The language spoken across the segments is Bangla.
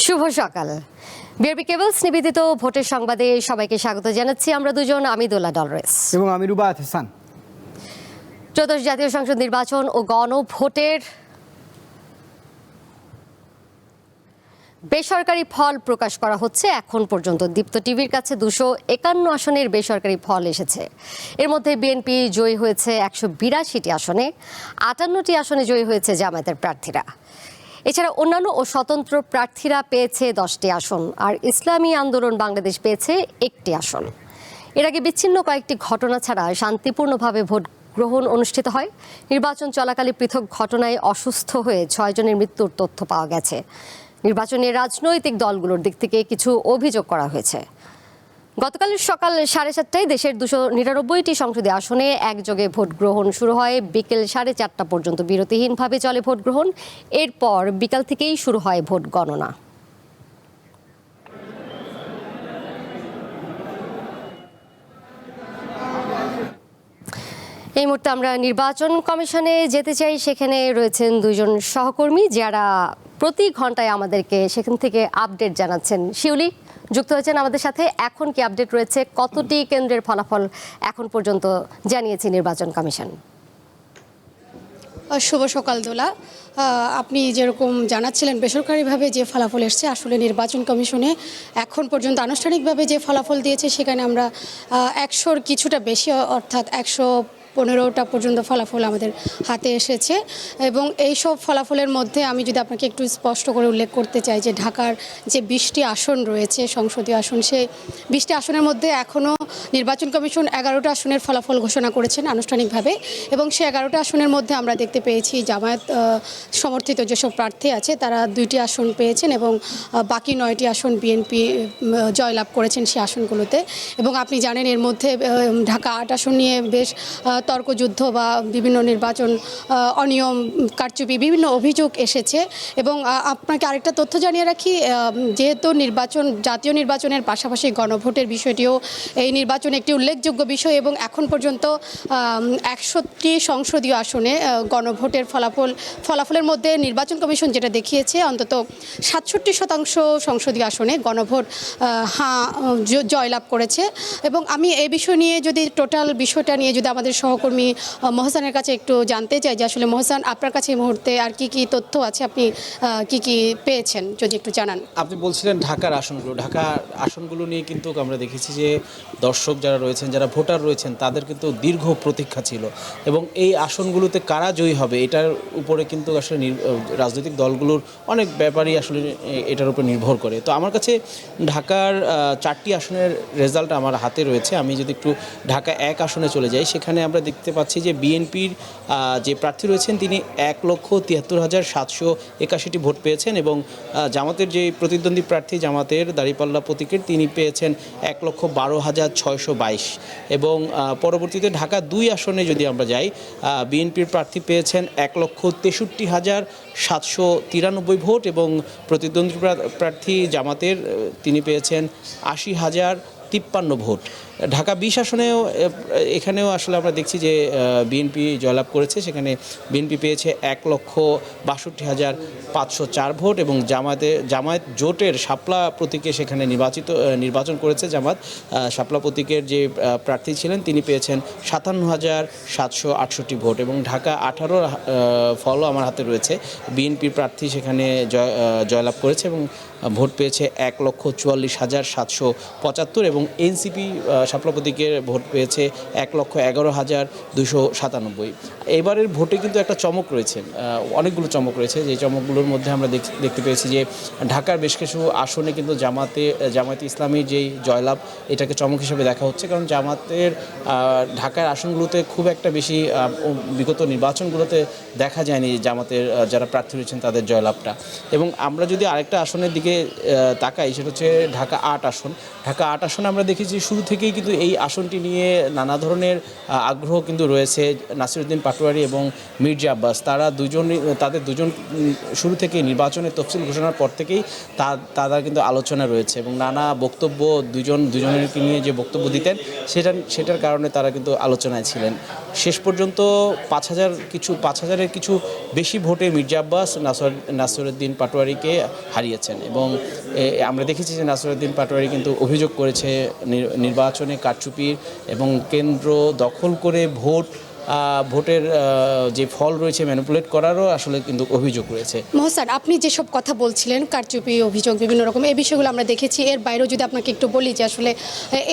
শুভ সকাল। বিআরবি কেবলস নিবেদিত ভোটের সংবাদে সবাইকে স্বাগত জানাচ্ছি। আমরা দুজন, আমি দোলা ডলরেস এবং আমি রুবাত হাসান। ত্রয়োদশ জাতীয় সংসদ নির্বাচন ও গণভোটের বেসরকারি ফল প্রকাশ করা হচ্ছে। এখন পর্যন্ত দীপ্ত টিভির কাছে 251 আসনের বেসরকারি ফল এসেছে। এর মধ্যে বিএনপি জয়ী হয়েছে 182টি আসনে, 58টি আসনে জয়ী হয়েছে জামায়াতের প্রার্থীরা। এছাড়া অন্যান্য ও স্বতন্ত্র প্রার্থীরা পেয়েছে 10টি আসন, আর ইসলামী আন্দোলন বাংলাদেশ পেয়েছে 1টি আসন। এর আগে বিচ্ছিন্ন কয়েকটি ঘটনা ছাড়া শান্তিপূর্ণভাবে ভোট গ্রহণ অনুষ্ঠিত হয়। নির্বাচন চলাকালে পৃথক ঘটনায় অসুস্থ হয়ে 6 জনের মৃত্যুর তথ্য পাওয়া গেছে। নির্বাচনে রাজনৈতিক দলগুলোর দিক থেকে কিছু অভিযোগ করা হয়েছে। গতকাল সকাল 7:30টায় দেশের 299টি সংসদীয় আসনে একযোগে ভোট গ্রহণ শুরু হয়। বিকেল 4:30টা পর্যন্ত বিরতিহীনভাবে চলে ভোট গ্রহণ। এরপর বিকাল থেকেই শুরু হয় ভোট গণনা। এই মুহূর্তে আমরা নির্বাচন কমিশনে যেতে চাই। সেখানে রয়েছেন 2 জন সহকর্মী যারা প্রতি ঘন্টায় আমাদেরকে সেখান থেকে আপডেট জানাচ্ছেন। শিউলি যুক্ত হয়েছেন আমাদের সাথে। এখন কি আপডেট রয়েছে? কতটি কেন্দ্রের ফলাফল এখন পর্যন্ত জানিয়েছে নির্বাচন কমিশন? শুভ সকাল দোলা। আপনি যেরকম জানাচ্ছিলেন, বেসরকারিভাবে যে ফলাফল এসছে, আসলে নির্বাচন কমিশনে এখন পর্যন্ত আনুষ্ঠানিকভাবে যে ফলাফল দিয়েছে সেখানে আমরা 100-র কিছুটা বেশি, অর্থাৎ 115টা পর্যন্ত ফলাফল আমাদের হাতে এসেছে। এবং এই সব ফলাফলের মধ্যে আমি যদি আপনাকে একটু স্পষ্ট করে উল্লেখ করতে চাই যে ঢাকার যে 20টি আসন রয়েছে সংসদীয় আসন, সেই 20টি আসনের মধ্যে এখনও নির্বাচন কমিশন 11টা আসনের ফলাফল ঘোষণা করেছেন আনুষ্ঠানিকভাবে। এবং সেই 11টা আসনের মধ্যে আমরা দেখতে পেয়েছি জামায়াত সমর্থিত যেসব প্রার্থী আছে তারা 2টি আসন পেয়েছেন এবং বাকি 9টি আসন বিএনপি জয়লাভ করেছেন সেই আসনগুলোতে। এবং আপনি জানেন এর মধ্যে ঢাকা 8 আসন নিয়ে বেশ তর্কযুদ্ধ বা বিভিন্ন নির্বাচন অনিয়ম, কারচুপি, বিভিন্ন অভিযোগ এসেছে। এবং আপনাকে আরেকটা তথ্য জানিয়ে রাখি, যেহেতু জাতীয় নির্বাচনের পাশাপাশি গণভোটের বিষয়টিও এই নির্বাচনে একটি উল্লেখযোগ্য বিষয়। এবং এখন পর্যন্ত 100টি সংসদীয় আসনে গণভোটের ফলাফলের মধ্যে নির্বাচন কমিশন যেটা দেখিয়েছে, অন্তত 67% সংসদীয় আসনে গণভোট জয়লাভ করেছে। এবং আমি এই বিষয় নিয়ে যদি টোটাল বিষয়টা নিয়ে যদি আমাদের সহকর্মী মহসানের কাছে একটু জানতে চাই যে আসলে মহসান, আপনার কাছে এই মুহূর্তে আর কি তথ্য আছে, আপনি কি পেয়েছেন যদি একটু জানান। আপনি বলছিলেন ঢাকার আসনগুলো নিয়ে কিন্তু আমরা দেখেছি যে দর্শক যারা রয়েছেন, যারা ভোটার রয়েছেন, তাদের কিন্তু দীর্ঘ প্রতীক্ষা ছিল। এবং এই আসনগুলোতে কারা জয়ী হবে এটার উপরে কিন্তু আসলে রাজনৈতিক দলগুলোর অনেক ব্যাপারই আসলে এটার উপর নির্ভর করে। তো আমার কাছে ঢাকার 4টি আসনের রেজাল্ট আমার হাতে রয়েছে। আমি যদি একটু ঢাকা 1 আসনে চলে যাই, সেখানে আমরা দেখতে পাচ্ছি যে বিএনপির যে প্রার্থী রয়েছেন তিনি 1,73,781টি ভোট পেয়েছেন। এবং জামাতের যে প্রতিদ্বন্দ্বী প্রার্থী, জামাতের দাঁড়িপাল্লা প্রতীকের, তিনি পেয়েছেন 1,12,622। এবং পরবর্তীতে ঢাকা 2 আসনে যদি আমরা যাই, বিএনপির প্রার্থী পেয়েছেন 1,63,793 ভোট। এবং প্রতিদ্বন্দ্বী প্রার্থী জামাতের তিনি পেয়েছেন 80,053 ভোট। ঢাকা 20 আসনেও এখানেও আসলে আমরা দেখছি যে বিএনপি জয়লাভ করেছে। সেখানে বিএনপি পেয়েছে 1,62,504 ভোট। এবং জামায়াত জোটের শাপলা প্রতীকে সেখানে নির্বাচন করেছে জামাত। শাপলা প্রতীকের যে প্রার্থী ছিলেন তিনি পেয়েছেন 57,768 ভোট। এবং ঢাকা 18 ফলও আমার হাতে রয়েছে। বিএনপির প্রার্থী সেখানে জয়লাভ করেছে এবং ভোট পেয়েছে 1,44,775। এবং এনসিপি শাপলা প্রতীকের ভোট পেয়েছে 1,11,297। এবারের ভোটে কিন্তু একটা চমক রয়েছে, অনেকগুলো চমক রয়েছে। যে চমকগুলোর মধ্যে আমরা দেখতে পেয়েছি যে ঢাকার বেশ কিছু আসনে কিন্তু জামায়াতে ইসলামীর যেই জয়লাভ, এটাকে চমক হিসেবে দেখা হচ্ছে। কারণ জামাতের ঢাকার আসনগুলোতে খুব একটা বেশি বিগত নির্বাচনগুলোতে দেখা যায়নি জামাতের যারা প্রার্থী রয়েছেন তাদের জয়লাভটা। এবং আমরা যদি আরেকটা আসনের দিকে তাকাই, সেটা হচ্ছে ঢাকা 8 আসন। ঢাকা 8 আসনে আমরা দেখেছি শুরু থেকেই কিন্তু এই আসনটি নিয়ে নানা ধরনের আগ্রহ কিন্তু রয়েছে। নাসিরউদ্দিন পাটোয়ারি এবং মির্জা আব্বাস, তাদের দুজন শুরু থেকেই নির্বাচনের তফসিল ঘোষণার পর থেকেই তারা কিন্তু আলোচনা রয়েছে। এবং নানা বক্তব্য দুজনেরকে নিয়ে যে বক্তব্য দিতেন সেটার কারণে তারা কিন্তু আলোচনায় ছিলেন। শেষ পর্যন্ত 5,000-এর কিছু বেশি ভোটে মির্জা আব্বাস নাসিরউদ্দিন পাটোয়ারিকে হারিয়েছেন। এবং আমরা দেখেছি যে নাসিরউদ্দিন পাটোয়ারি কিন্তু অভিযোগ করেছে নির্বাচনে কারচুপির এবং কেন্দ্র দখল করে ভোটের যে ফল রয়েছে ম্যানিপুলেট করারও আসলে কিন্তু অভিযোগ রয়েছে। মহসান, আপনি যেসব কথা বলছিলেন, কারচুপি অভিযোগ বিভিন্ন রকম, এই বিষয়গুলো আমরা দেখেছি। এর বাইরেও যদি আপনাকে একটু বলি যে আসলে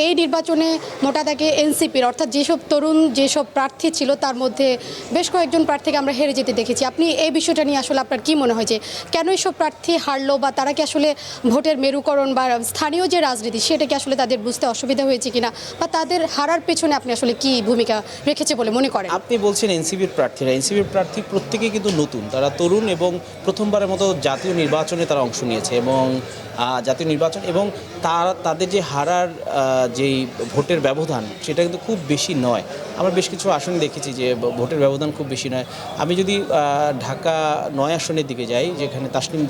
এই নির্বাচনে মোটা দাগে এনসিপির অর্থাৎ যেসব তরুণ যেসব প্রার্থী ছিল তার মধ্যে বেশ কয়েকজন প্রার্থীকে আমরা হেরে যেতে দেখেছি। আপনি এই বিষয়টা নিয়ে আসলে আপনার কি মনে হয় যে কেন এইসব প্রার্থী হারলো, বা তারা কি আসলে ভোটের মেরুকরণ বা স্থানীয় যে রাজনীতি সেটা কি আসলে তাদের বুঝতে অসুবিধা হয়েছে কিনা, বা তাদের হারার পেছনে আপনি আসলে কি ভূমিকা রেখেছে বলে মনে করেন? আপনি বলছেন এনসিপির প্রার্থী প্রত্যেকেই কিন্তু নতুন, তারা তরুণ এবং প্রথমবারের মতো জাতীয় নির্বাচনে তারা অংশ নিয়েছে এবং জাতীয় নির্বাচন এবং তাদের যে হারার যেই ভোটের ব্যবধান সেটা কিন্তু খুব বেশি নয়। আমরা বেশ কিছু আসনে দেখেছি যে ভোটের ব্যবধান খুব বেশি নয়। আমি যদি ঢাকা 9 আসনের দিকে যাই, যেখানে তাসনিম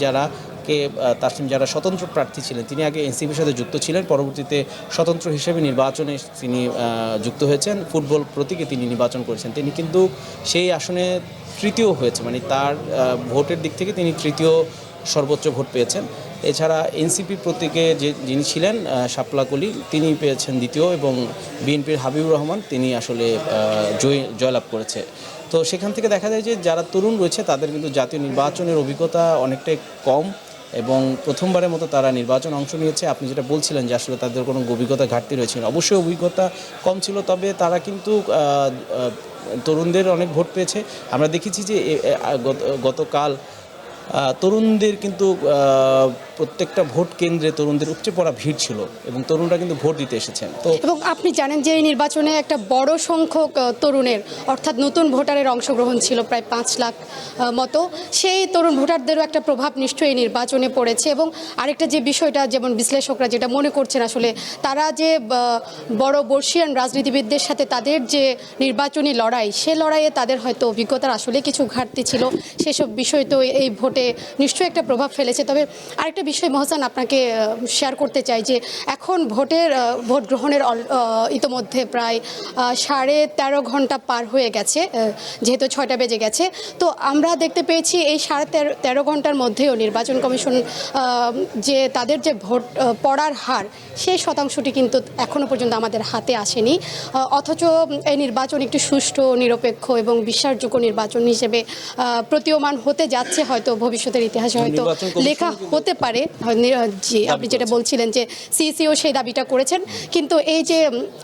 যারা স্বতন্ত্র প্রার্থী ছিলেন, তিনি আগে এনসিপির সাথে যুক্ত ছিলেন, পরবর্তীতে স্বতন্ত্র হিসেবে নির্বাচনে তিনি যুক্ত হয়েছেন, ফুটবল প্রতীকে তিনি নির্বাচন করেছেন। তিনি কিন্তু সেই আসনে তৃতীয় হয়েছে, মানে তার ভোটের দিক থেকে তিনি তৃতীয় সর্বোচ্চ ভোট পেয়েছেন। এছাড়া এনসিপি প্রতীকে যিনি ছিলেন শাপলা কলি, তিনি পেয়েছেন দ্বিতীয়, এবং বিএনপির হাবিবুর রহমান তিনি আসলে জয়লাভ করেছে। তো সেখান থেকে দেখা যায় যে যারা তরুণ রয়েছে তাদের কিন্তু জাতীয় নির্বাচনের অভিজ্ঞতা অনেকটাই কম এবং প্রথমবারের মতো তারা নির্বাচন অংশ নিয়েছে। আপনি যেটা বলছিলেন যে আসলে তাদের কোনো অভিজ্ঞতা ঘাটতি রয়েছে, অবশ্যই অভিজ্ঞতা কম ছিল, তবে তারা কিন্তু তরুণদের অনেক ভোট পেয়েছে। আমরা দেখেছি যে গতকাল তরুণদের কিন্তু প্রত্যেকটা ভোট কেন্দ্রে তরুণদের উপচে পড়া ভিড় ছিল এবং তরুণরা কিন্তু ভোট দিতে এসেছেন। তো এবং আপনি জানেন যে এই নির্বাচনে একটা বড় সংখ্যক তরুণের অর্থাৎ নতুন ভোটারের অংশগ্রহণ ছিল, প্রায় 5 লাখ মতো। সেই তরুণ ভোটারদেরও একটা প্রভাব নিশ্চয়ই এই নির্বাচনে পড়েছে। এবং আরেকটা যে বিষয়টা, যেমন বিশ্লেষকরা যেটা মনে করছেন, আসলে তারা যে বড় বর্ষিয়ান রাজনীতিবিদদের সাথে তাদের যে নির্বাচনী লড়াই, সে লড়াইয়ে তাদের হয়তো অভিজ্ঞতার আসলে কিছু ঘাটতি ছিল। সেসব বিষয় তো এই ভোটে নিশ্চয়ই একটা প্রভাব ফেলেছে। তবে আরেকটা বিষয় মহসান আপনাকে শেয়ার করতে চাই যে এখন ভোট গ্রহণের ইতোমধ্যে প্রায় 13.5 ঘন্টা পার হয়ে গেছে, যেহেতু 6টা বেজে গেছে। তো আমরা দেখতে পেয়েছি এই 13.5 ঘন্টার মধ্যেও নির্বাচন কমিশন যে তাদের যে ভোট পড়ার হার, সেই শতাংশটি কিন্তু এখনও পর্যন্ত আমাদের হাতে আসেনি। অথচ এই নির্বাচন একটি সুষ্ঠু, নিরপেক্ষ এবং বিশ্বাসযোগ্য নির্বাচন হিসেবে প্রতীয়মান হতে যাচ্ছে। হয়তো ভবিষ্যতের ইতিহাসে হয়তো লেখা হতে পারে। জি, আপনি যেটা বলছিলেন যে সিইসিও সেই দাবিটা করেছেন, কিন্তু এই যে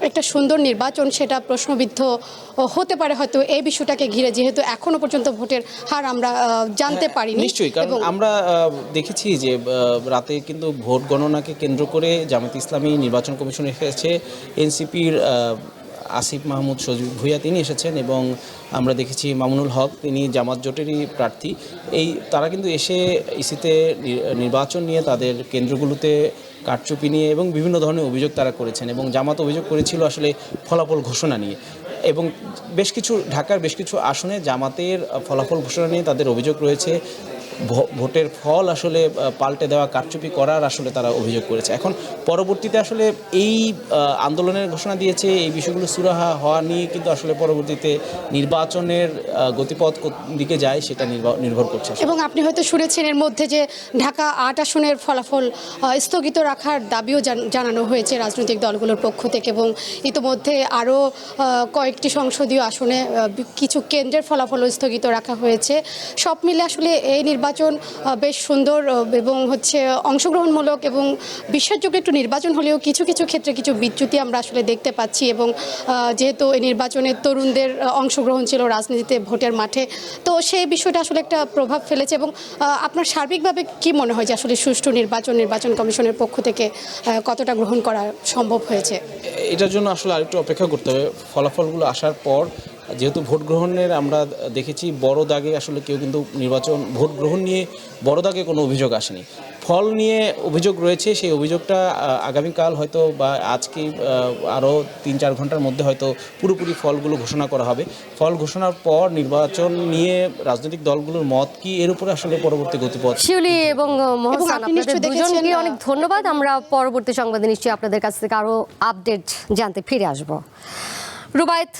একটা সুন্দর নির্বাচন সেটা প্রশ্নবিদ্ধ হতে পারে হয়তো এই বিষয়টাকে ঘিরে, যেহেতু এখনো পর্যন্ত ভোটের হার আমরা জানতে পারিনি। নিশ্চয়ই, কারণ আমরা দেখেছি যে রাতে কিন্তু ভোট গণনাকে কেন্দ্র করে জামায়াতে ইসলামী নির্বাচন কমিশন এসেছে, এনসিপির আসিফ মাহমুদ সজীব ভুঁইয়া তিনি এসেছেন, এবং আমরা দেখেছি মামুনুল হক তিনি জামাত জোটেরই প্রার্থী। তারা কিন্তু এসে ইসিতে নির্বাচন নিয়ে তাদের কেন্দ্রগুলোতে কারচুপি নিয়ে এবং বিভিন্ন ধরনের অভিযোগ তারা করেছেন, এবং জামাত অভিযোগ করেছিল আসলে ফলাফল ঘোষণা নিয়ে। এবং ঢাকার বেশ কিছু আসনে জামাতের ফলাফল ঘোষণা নিয়ে তাদের অভিযোগ রয়েছে। ভোটের ফল আসলে পাল্টে দেওয়া, কারচুপি করার আসলে তারা অভিযোগ করেছে। এখন পরবর্তীতে আসলে এই আন্দোলনের ঘোষণা দিয়েছে, এই বিষয়গুলো সুরাহা হওয়া নিয়ে কিন্তু আসলে পরবর্তীতে নির্বাচনের গতিপথ দিকে যায় সেটা নির্ভর করছে। এবং আপনি হয়তো শুনেছেন এর মধ্যে যে ঢাকা 8 আসনের ফলাফল স্থগিত রাখার দাবিও জানানো হয়েছে রাজনৈতিক দলগুলোর পক্ষ থেকে, এবং ইতোমধ্যে আরও কয়েকটি সংসদীয় আসনে কিছু কেন্দ্রের ফলাফলও স্থগিত রাখা হয়েছে। সব মিলে আসলে এই নির্বাচন বেশ সুন্দর এবং অংশগ্রহণমূলক এবং বিশ্বাসযোগ্য একটু নির্বাচন হলেও কিছু কিছু ক্ষেত্রে কিছু বিচ্যুতি আমরা আসলে দেখতে পাচ্ছি। এবং যেহেতু এই নির্বাচনে তরুণদের অংশগ্রহণ ছিল রাজনীতিতে, ভোটের মাঠে, তো সেই বিষয়টা আসলে একটা প্রভাব ফেলেছে। এবং আপনার সার্বিকভাবে কি মনে হয় যে আসলে সুষ্ঠু নির্বাচন কমিশনের পক্ষ থেকে কতটা গ্রহণ করা সম্ভব হয়েছে? এটার জন্য আসলে আরেকটু অপেক্ষা করতে হবে। ফলাফলগুলো আসার পর, যেহেতু ভোট গ্রহণের আমরা দেখেছি বড় দাগে আসলে কেউ কিন্তু ভোট গ্রহণ নিয়ে বড় দাগে কোনো অভিযোগ আসেনি। ফল নিয়ে অভিযোগ রয়েছে, সেই অভিযোগটা আগামীকাল হয়তো বা আজকে আরও 3-4 ঘন্টার মধ্যে হয়তো পুরোপুরি ফলগুলো ঘোষণা করা হবে। ফল ঘোষণার পর নির্বাচন নিয়ে রাজনৈতিক দলগুলোর মত কি, এর উপরে আসলে পরবর্তী গতিপথ। শিউলি এবং মহসান, আপনাদের দুজনকে অনেক ধন্যবাদ। আমরা পরবর্তী সংবাদে নিশ্চয়ই আপনাদের কাছ থেকে আরও আপডেট জানতে ফিরে আসব। রুবায়েত,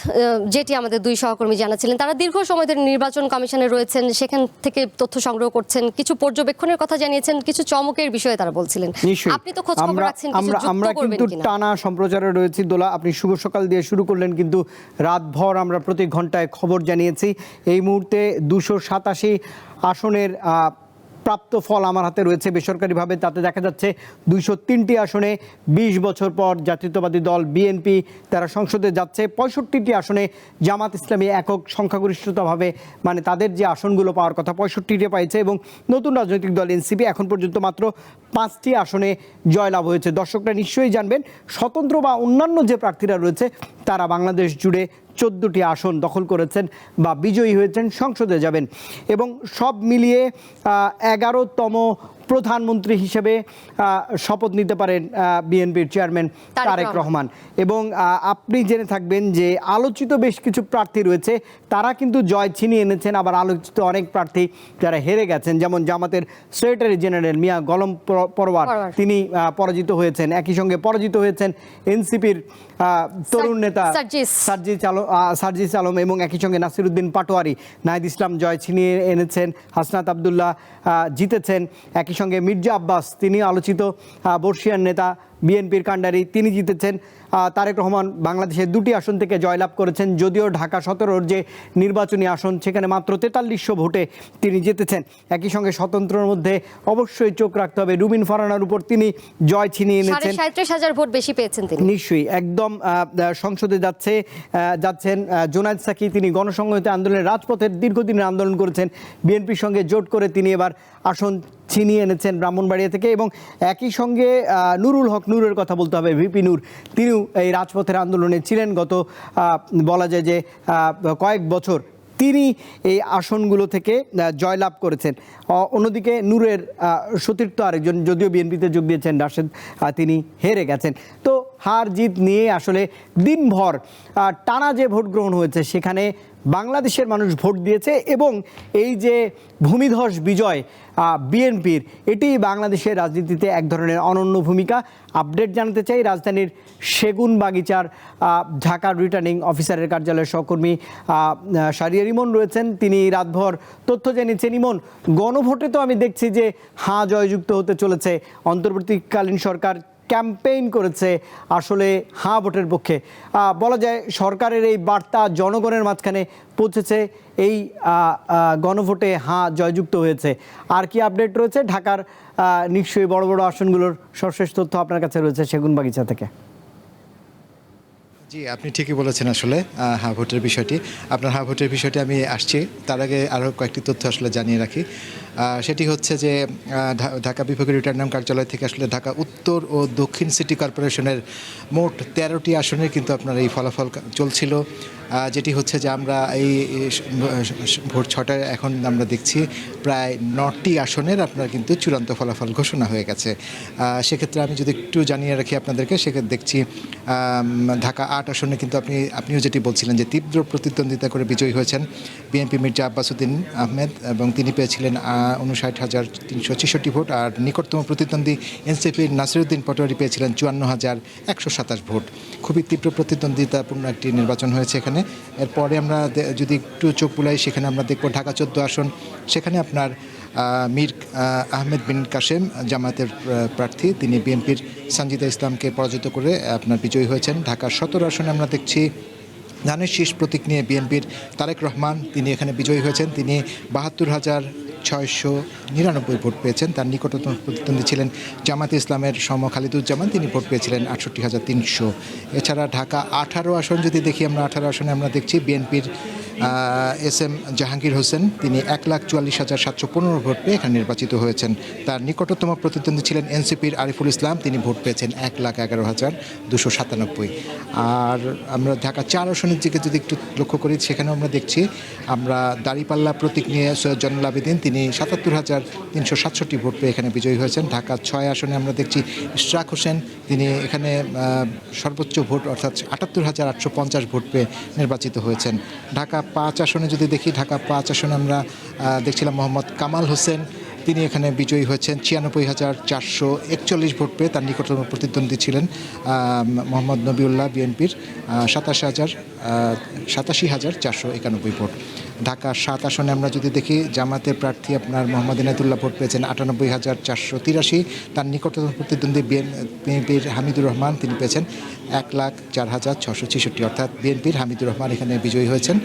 যেটি আমাদের দুই সহকর্মী জানাচ্ছিলেন, তারা দীর্ঘ সময় ধরে নির্বাচন কমিশনে রয়েছেন, সেখান থেকে তথ্য সংগ্রহ করছেন, কিছু পর্যবেক্ষণের কথা জানিয়েছেন, কিছু চমকের বিষয়ে তারা বলছিলেন। নিশ্চয়ই আপনি তো খোঁজ খবর রাখছেন, কিছু যুক্ত আমরা করবেন কিন্তু কিনা? টানা সম্প্রচারে রয়েছি। দোলা, আপনি শুভ সকাল দিয়ে শুরু করলেন, কিন্তু রাতভর আমরা প্রতি ঘন্টায় খবর জানিয়েছি। এই মুহূর্তে 287 আসনের প্রাপ্ত ফল আমার হাতে রয়েছে বেসরকারিভাবে। তাতে দেখা যাচ্ছে 203টি আসনে 20 বছর পর জাতীয়তাবাদী দল বিএনপি তারা সংসদে যাচ্ছে। 65টি আসনে জামাত ইসলামী একক সংখ্যাগরিষ্ঠতাভাবে, মানে তাদের যে আসনগুলো পাওয়ার কথা 65টি পাইছে, এবং নতুন রাজনৈতিক দল এনসিপি এখন পর্যন্ত মাত্র 5টি আসনে জয়লাভ হয়েছে। দর্শকরা নিশ্চয়ই জানবেন, স্বতন্ত্র বা অন্যান্য যে প্রার্থীরা রয়েছে তারা বাংলাদেশ জুড়ে 14টি আসন দখল করেছেন বা বিজয়ী হয়েছেন, সংসদে যাবেন। এবং সব মিলিয়ে 11তম প্রধানমন্ত্রী হিসেবে শপথ নিতে পারেন বিএনপির চেয়ারম্যান তারেক রহমান। এবং আপনি জেনে থাকবেন যে আলোচিত বেশ কিছু প্রার্থী রয়েছে, তারা কিন্তু জয় ছিনিয়ে এনেছেন। আবার আলোচিত অনেক প্রার্থী যারা হেরে গেছেন, যেমন জামাতের সেক্রেটারি জেনারেল মিয়া গোলাম পরোয়ার, তিনি পরাজিত হয়েছেন। একই সঙ্গে পরাজিত হয়েছেন এনসিপির তরুণ নেতা সার্জিস আলম, এবং একই সঙ্গে নাসিরউদ্দিন পাটোয়ারি। নাহিদ ইসলাম জয় ছিনিয়ে এনেছেন, হাসনাত আবদুল্লাহ জিতেছেন। একই সঙ্গে মির্জা আব্বাস, তিনি আলোচিত বর্ষিয়ান নেতা বিএনপির কাণ্ডারি, তিনি জিতেছেন। তারেক রহমান বাংলাদেশের 2টি আসন থেকে জয়লাভ করেছেন, যদিও ঢাকা 17-র যে নির্বাচনী আসন সেখানে মাত্র 4300 ভোটে তিনি জিতেছেন। একই সঙ্গে স্বতন্ত্রের মধ্যে অবশ্যই চোখ রাখতে হবে রুমিন ফারহানার উপর, তিনি জয় ছিনিয়ে এনেছেন। 37,000 ভোট বেশি পেয়েছেন তিনি। নিশ্চয়ই একদম সংসদে যাচ্ছেন জোনায়েদ সাকি, তিনি গণসংহতি আন্দোলনের রাজপথের দীর্ঘদিনের আন্দোলন করেছেন। বিএনপির সঙ্গে জোট করে তিনি এবার আসন ছিনিয়ে এনেছেন ব্রাহ্মণবাড়িয়া থেকে। এবং একই সঙ্গে নুরুল হক, নূরের কথা বলতে হবে, ভিপি নূর, তিনিও এই রাজপথের আন্দোলনে ছিলেন গত বলা যায় যে কয়েক বছর। তিনি এই আসনগুলো থেকে জয়লাভ করেছেন। অন্যদিকে নূরের সতীর্থ আরেকজন, যদিও বিএনপিতে যোগ দিয়েছেন, রাশেদ, তিনি হেরে গেছেন। তো হার জিত নিয়ে আসলে দিনভর টানা যে ভোট গ্রহণ হয়েছে সেখানে বাংলাদেশের মানুষ ভোট দিয়েছে, এবং এই যে ভূমিধস বিজয় বিএনপির, এটি বাংলাদেশের রাজনীতিতে এক ধরনের অনন্য ভূমিকা। আপডেট জানাতে চাই, রাজধানীর সেগুন বাগিচার ঢাকার রিটার্নিং অফিসারের কার্যালয়ের সহকর্মী শারিয়ার ইমন রয়েছেন, তিনি রাতভর তথ্য জানিয়েছেন। ইমন, গণভোটে তো আমি দেখছি যে হাঁ জয়যুক্ত হতে চলেছে, অন্তর্বর্তীকালীন সরকার ক্যাম্পেইন করেছে আসলে হাঁ ভোটের পক্ষে। বলা যায় সরকারের এই বার্তা জনগণের মাঝখানে পৌঁছেছে, এই গণভোটে হাঁ জয়যুক্ত হয়েছে। আর কি আপডেট রয়েছে ঢাকার নিশ্চয়ই বড় বড় আসনগুলোর সর্বশেষ তথ্য আপনার কাছে রয়েছে সেগুনবাগিচা থেকে? জি, আপনি ঠিকই বলেছেন। আসলে হ্যাঁ ভোটের বিষয়টি, আপনার হ্যাঁ ভোটের বিষয়টি আমি আসছি, তার আগে আরও কয়েকটি তথ্য আসলে জানিয়ে রাখি। সেটি হচ্ছে যে ঢাকা বিভাগীয় রিটার্নিং কার্যালয় থেকে আসলে ঢাকা উত্তর ও দক্ষিণ সিটি কর্পোরেশনের মোট 13টি আসনের কিন্তু আপনার এই ফলাফল চলছিল, যেটি হচ্ছে যে আমরা এই ভোট 6টায় এখন আমরা দেখছি প্রায় 9টি আসনের আপনার কিন্তু চূড়ান্ত ফলাফল ঘোষণা হয়ে গেছে। সেক্ষেত্রে আমি যদি একটু জানিয়ে রাখি আপনাদেরকে, সেক্ষেত্রে দেখছি ঢাকা 8 আসনে কিন্তু আপনিও যেটি বলছিলেন যে তীব্র প্রতিদ্বন্দ্বিতা করে বিজয়ী হয়েছেন বিএনপি মির্জা আব্বাসউদ্দিন আহমেদ, এবং তিনি পেয়েছিলেন 59,366 ভোট। আর নিকটতম প্রতিদ্বন্দ্বী এনসিপির নাসিরউদ্দিন পাটোয়ারি পেয়েছিলেন 54,127 ভোট। খুবই তীব্র প্রতিদ্বন্দ্বিতাপূর্ণ একটি নির্বাচন হয়েছে এখানে। এরপরে আমরা যদি একটু চোখ বুলাই, সেখানে আমরা দেখব ঢাকা 14 আসন, সেখানে আপনার মীর আহমেদ বিন কাশেম জামায়াতের প্রার্থী, তিনি বিএনপির সানজিদা ইসলামকে পরাজিত করে আপনার বিজয়ী হয়েছেন। ঢাকা 17 আসনে আমরা দেখছি ধানের শীষ প্রতীক নিয়ে বিএনপির তারেক রহমান, তিনি এখানে বিজয়ী হয়েছেন। তিনি 72,699 ভোট পেয়েছেন। তার নিকটতম প্রতিদ্বন্দ্বী ছিলেন জামাতে ইসলামের সম খালিদুজ্জামান, তিনি ভোট পেয়েছিলেন 68,300। এছাড়া ঢাকা 18 আসন যদি দেখি আমরা, 18 আসনে আমরা দেখছি বিএনপির SM জাহাঙ্গীর হোসেন, তিনি 1,44,715 ভোট পেয়ে এখানে নির্বাচিত হয়েছেন। তার নিকটতম প্রতিদ্বন্দ্বী ছিলেন এনসিপির আরিফুল ইসলাম, তিনি ভোট পেয়েছেন 1,11,297। আর আমরা ঢাকা 4 আসনের দিকে যদি একটু লক্ষ্য করি, সেখানেও আমরা দেখছি আমরা দাঁড়িপাল্লা প্রতীক নিয়ে সৈয়দ জয়নুল আবেদিন, তিনি 77,367 ভোট পেয়ে এখানে বিজয়ী হয়েছেন। ঢাকা 6 আসনে আমরা দেখছি ইশরাক হোসেন, তিনি এখানে সর্বোচ্চ ভোট অর্থাৎ 78,850 ভোট পেয়ে নির্বাচিত হয়েছেন। ঢাকা 5 আসনে যদি দেখি, ঢাকা 5 আসনে আমরা দেখছিলাম মোহাম্মদ কামাল হোসেন, তিনি এখানে বিজয়ী হয়েছেন 96,441 ভোট পেয়ে। তার নিকটতম প্রতিদ্বন্দ্বী ছিলেন মোহাম্মদ নবিউল্লাহ বিএনপির 87,491 ভোট। ঢাকা 7 আসনে আমরা যদি দেখি, জামাতের প্রার্থী আপনার মোহাম্মদ ইনায়েতুল্লাহ ভোট পেয়েছেন 98,483। তার নিকটতম প্রতিদ্বন্দ্বী বিএনপির হামিদুর রহমান, তিনি পেয়েছেন 1,04,666, অর্থাৎ বিএনপির হামিদুর রহমান এখানে বিজয়ী হয়েছেন।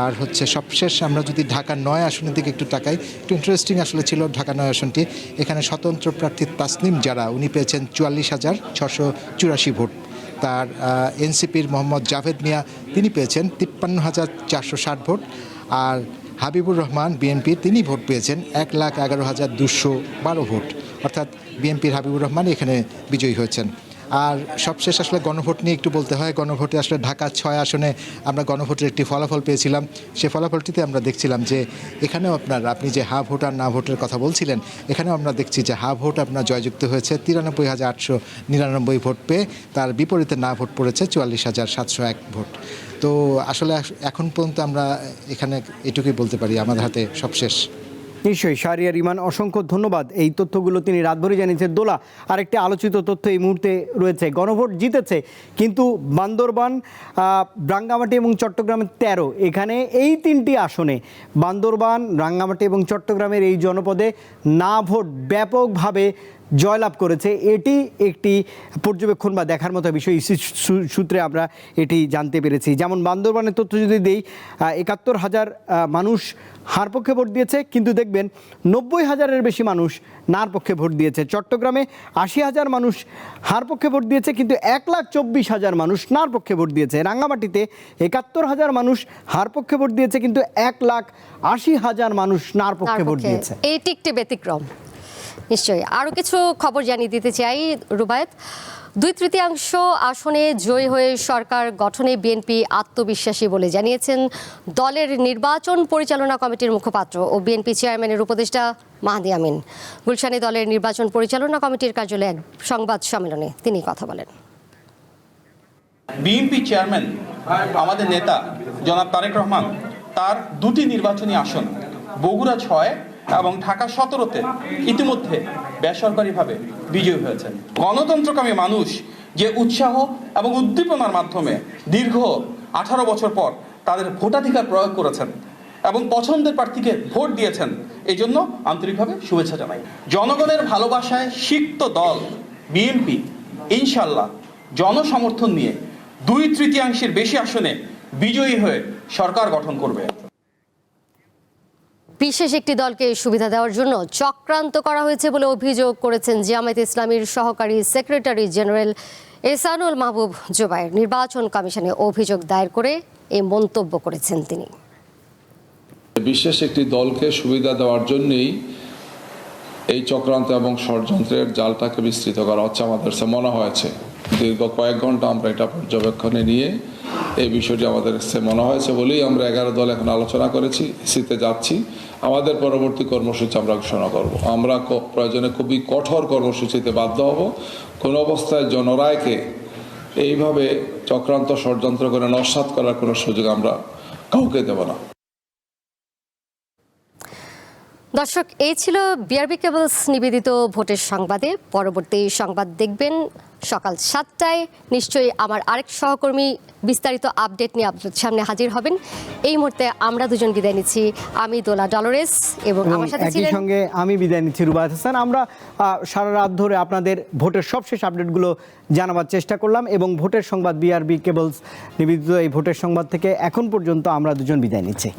আর হচ্ছে সবশেষ আমরা যদি ঢাকা 9 আসনের দিকে একটু তাকাই, একটু ইন্টারেস্টিং আসলে ছিল ঢাকা 9 আসনটি। এখানে স্বতন্ত্র প্রার্থী তাসনিম যারা, উনি পেয়েছেন 44,684 ভোট। তার এনসিপির মোহাম্মদ জাভেদ মিয়া, তিনি পেয়েছেন 53,460 ভোট। আর হাবিবুর রহমান বিএনপির, তিনি ভোট পেয়েছেন 1,11,212 ভোট, অর্থাৎ বিএনপির হাবিবুর রহমান এখানে বিজয়ী হয়েছেন। আর সবশেষ আসলে গণভোট নিয়ে একটু বলতে হয়। গণভোটে আসলে ঢাকা 6 আসনে আমরা গণভোটের একটি ফলাফল পেয়েছিলাম। সেই ফলাফলটিতে আমরা দেখছিলাম যে এখানেও আপনি যে হা ভোট আর না ভোটের কথা বলছিলেন, এখানেও আমরা দেখছি যে হা ভোট আপনার জয়যুক্ত হয়েছে 93,899 ভোট পেয়ে। তার বিপরীতে না ভোট পড়েছে 44,701 ভোট। তো আসলে এখন পর্যন্ত আমরা এখানে এটুকুই বলতে পারি, আমাদের হাতে সবশেষ। নিশ্চয়ই শাহরিয়ার ইমান, অসংখ্য ধন্যবাদ। এই তথ্যগুলো তিনি রাতভরে জানিয়েছেন। দোলা, আরেকটি আলোচিত তথ্য এই মুহূর্তে রয়েছে, গণভোট জিতেছে কিন্তু বান্দরবান, রাঙ্গামাটি এবং চট্টগ্রামের 13, এখানে এই 3টি আসনে বান্দরবান, রাঙ্গামাটি এবং চট্টগ্রামের এই জনপদে না ভোট ব্যাপকভাবে জয়লাভ করেছে। এটি একটি পর্যবেক্ষণ বা দেখার মতো বিষয়। ইসি সূত্রে আমরা এটি জানতে পেরেছি। যেমন বান্দরবানের তথ্য যদি দেই, 71,000 মানুষ হার পক্ষে ভোট দিয়েছে, কিন্তু দেখবেন 90,000-এর বেশি মানুষ নার পক্ষে ভোট দিয়েছে। চট্টগ্রামে 80,000 মানুষ হার পক্ষে ভোট দিয়েছে, কিন্তু 1,24,000 মানুষ নার পক্ষে ভোট দিয়েছে। রাঙ্গামাটিতে 71,000 মানুষ হার পক্ষে ভোট দিয়েছে, কিন্তু 1,80,000 মানুষ নার পক্ষে ভোট দিয়েছে। এইটি একটি ব্যতিক্রম। নিশ্চয়ই আরও কিছু খবর জানিয়ে দিতে চাই রুবায়েত। 2/3 আসনে জয়ী হয়ে সরকার গঠনে বিএনপি আত্মবিশ্বাসী বলে জানিয়েছেন দলের নির্বাচন পরিচালনা কমিটির মুখপাত্র ও বিএনপি চেয়ারম্যানের উপদেষ্টা মাহদি আমিন। গুলশানে দলের নির্বাচন পরিচালনা কমিটির কার্যালয়ে এক সংবাদ সম্মেলনে তিনি কথা বলেন। বিএনপি চেয়ারম্যান আমাদের নেতা জনাব তারেক রহমান, তার 2টি নির্বাচনী আসন বগুড়া 6 এবং ঢাকা 17-তে ইতিমধ্যে বেসরকারিভাবে বিজয়ী হয়েছেন। গণতন্ত্রকামী মানুষ যে উৎসাহ এবং উদ্দীপনার মাধ্যমে দীর্ঘ 18 বছর পর তাদের ভোটাধিকার প্রয়োগ করেছেন এবং পছন্দের প্রার্থীকে ভোট দিয়েছেন, এই জন্য আন্তরিকভাবে শুভেচ্ছা জানাই। জনগণের ভালোবাসায় সিক্ত দল বিএনপি ইনশাল্লাহ জনসমর্থন নিয়ে 2/3 বেশি আসনে বিজয়ী হয়ে সরকার গঠন করবে। বিশেষ একটি দলকে সুবিধা দেওয়ার জন্য চক্রান্ত করা হয়েছে বলে অভিযোগ করেছেন জামায়াতে ইসলামীর সহকারী সেক্রেটারি জেনারেল এহসানুল মাহবুব জুবায়ের। নির্বাচন কমিশনে অভিযোগ দায়ের করে এই মন্তব্য করেছেন তিনি। বিশেষ একটি দলকে সুবিধা দেওয়ার জন্যই এই চক্রান্ত এবং ষড়যন্ত্রের জালটাকে বিস্তৃত করা হচ্ছে আমাদের মনে হয়েছে। দীর্ঘ কয়েক ঘন্টা আমরা এটা পর্যবেক্ষণে নিয়ে এই বিষয়টি আমাদের মনে হয়েছে বলেই আমরা 11 দল এখন আলোচনা করেছি, ইসিতে যাচ্ছি। আমাদের পরবর্তী কর্মসূচি আমরা ঘোষণা করব। আমরা প্রয়োজনে খুবই কঠোর কর্মসূচিতে বাধ্য হব। কোনো অবস্থায় জনরায়কে এইভাবে চক্রান্ত ষড়যন্ত্র করে নস্যাৎ করার কোনো সুযোগ আমরা কাউকে দেব না। দর্শক, এই ছিল বিআরবি কেবলস নিবেদিত ভোটের সংবাদে। পরবর্তী সংবাদ দেখবেন সকাল 7টায়। নিশ্চয়ই আমার আরেক সহকর্মী বিস্তারিত আপডেট নিয়ে আপনাদের সামনে হাজির হবেন। এই মুহূর্তে আমরা দুজন বিদায় নিচ্ছি। আমি দোলা ডলরেস এবং আমার সাথে ছিলেন, একই সঙ্গে আমি বিদায় নিচ্ছি রুবায়েত হাসান। আমরা সারা রাত ধরে আপনাদের ভোটের সবশেষ আপডেটগুলো জানাবার চেষ্টা করলাম এবং ভোটের সংবাদ বিআরবি কেবলস নিবেদিত এই ভোটের সংবাদ থেকে এখন পর্যন্ত আমরা দুজন বিদায় নিচ্ছি।